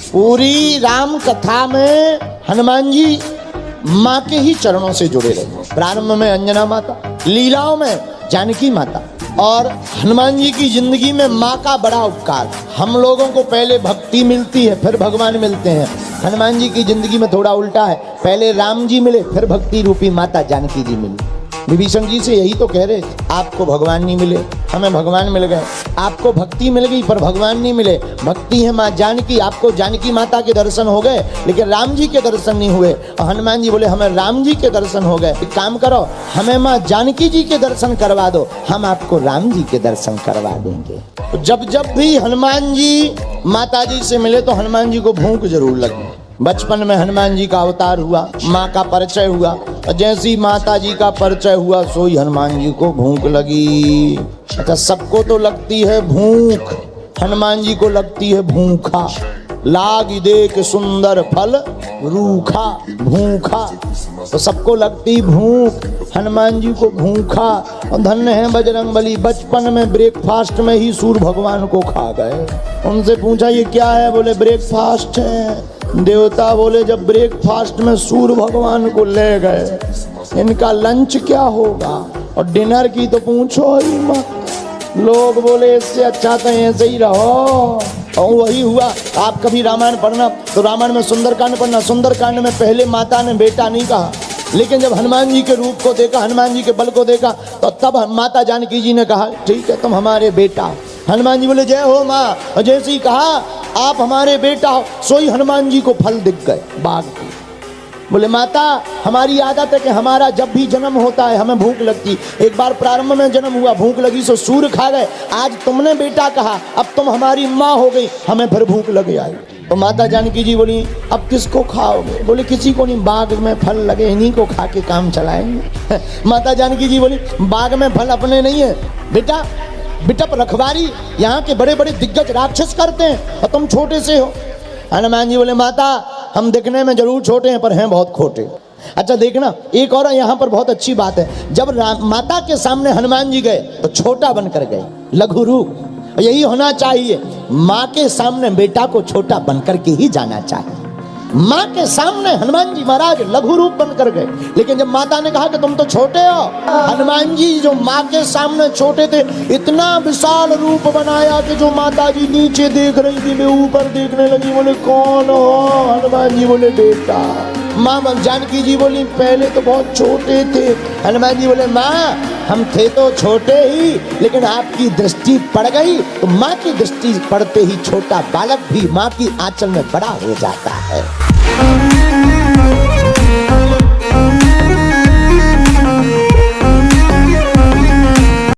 पूरी राम कथा में हनुमान जी माँ के ही चरणों से जुड़े रहे। प्रारंभ में अंजना माता, लीलाओं में जानकी माता, और हनुमान जी की जिंदगी में माँ का बड़ा उपकार। हम लोगों को पहले भक्ति मिलती है फिर भगवान मिलते हैं, हनुमान जी की जिंदगी में थोड़ा उल्टा है, पहले राम जी मिले फिर भक्ति रूपी माता जानकी जी मिली। विभीषण जी से यही तो कह रहे, आपको भगवान नहीं मिले, हमें भगवान मिल गए। आपको भक्ति मिल गई पर भगवान नहीं मिले। भक्ति है माँ जानकी, आपको जानकी माता के दर्शन हो गए लेकिन राम जी के दर्शन नहीं हुए। और हनुमान जी बोले हमें राम जी के दर्शन हो गए, एक काम करो हमें माँ जानकी जी के दर्शन करवा दो, हम आपको राम जी के दर्शन करवा देंगे। जब जब भी हनुमान जी माता जी से मिले तो हनुमान जी को भूख जरूर लगी। बचपन में हनुमान जी का अवतार हुआ, माँ का परिचय हुआ, और जैसी माता जी का परिचय हुआ सोई हनुमान जी को भूख लगी। अच्छा, सबको तो लगती है भूख, हनुमान जी को लगती है भूखा। लाग देख सुंदर फल रूखा, भूखा, तो सबको लगती भूख, हनुमान जी को भूखा। और धन्य है बजरंगबली, बचपन में ब्रेकफास्ट में ही सूर्य भगवान को खा गए। उनसे पूछा ये क्या है, बोले ब्रेकफास्ट है। देवता बोले जब ब्रेकफास्ट में सूर्य भगवान को ले गए इनका लंच क्या होगा, और डिनर की तो पूछो ही मत। लोग बोले इससे अच्छा तो ऐसे ही रहो। और वही हुआ। आप कभी रामायण पढ़ना तो रामायण में सुंदरकांड पढ़ना, सुंदरकांड में पहले माता ने बेटा नहीं कहा, लेकिन जब हनुमान जी के रूप को देखा, हनुमान जी के बल को देखा, तो तब माता जानकी जी ने कहा ठीक है तुम हमारे बेटा। हनुमान जी बोले जय हो माँ, और जैसे ही कहा आप हमारे बेटा हो, सोई हनुमान जी को फल दिख गए बाघ की। बोले माता हमारी आदत है कि हमारा जब भी जन्म होता है हमें भूख लगती। एक बार प्रारंभ में जन्म हुआ, भूख लगी सो सूर्य खा गए, आज तुमने बेटा कहा, अब तुम हमारी माँ हो गई, हमें फिर भूख लग आई। तो माता जानकी जी बोली अब किसको खाओगे, बोले किसी को नहीं, बाग में फल लगे इन्हीं को खा के काम चलाएंगे। माता जानकी जी बोली बाग में फल अपने नहीं है बेटा, बिटप रखवारी यहाँ के बड़े बड़े दिग्गज राक्षस करते हैं और तुम छोटे से हो। हनुमान जी बोले माता हम दिखने में जरूर छोटे हैं पर हैं बहुत खोटे। अच्छा देखना एक और यहाँ पर बहुत अच्छी बात है, जब माता के सामने हनुमान जी गए तो छोटा बनकर गए, लघु रूप। यही होना चाहिए, माँ के सामने बेटा को छोटा बनकर के ही जाना चाहिए। माँ के सामने हनुमान जी महाराज लघु रूप बनकर गए, लेकिन जब माता ने कहा कि तुम तो छोटे हो, हनुमान जी जो माँ के सामने छोटे थे इतना विशाल रूप बनाया कि जो माता जी नीचे देख रही थी वे ऊपर देखने लगी। बोले कौन हो, हनुमान जी बोले बेटा। माँ जानकी जी बोली पहले तो बहुत छोटे थे। हनुमान जी बोले माँ हम थे तो छोटे ही, लेकिन आपकी दृष्टि पड़ गई तो माँ की दृष्टि पड़ते ही छोटा बालक भी माँ की आंचल में बड़ा हो जाता है।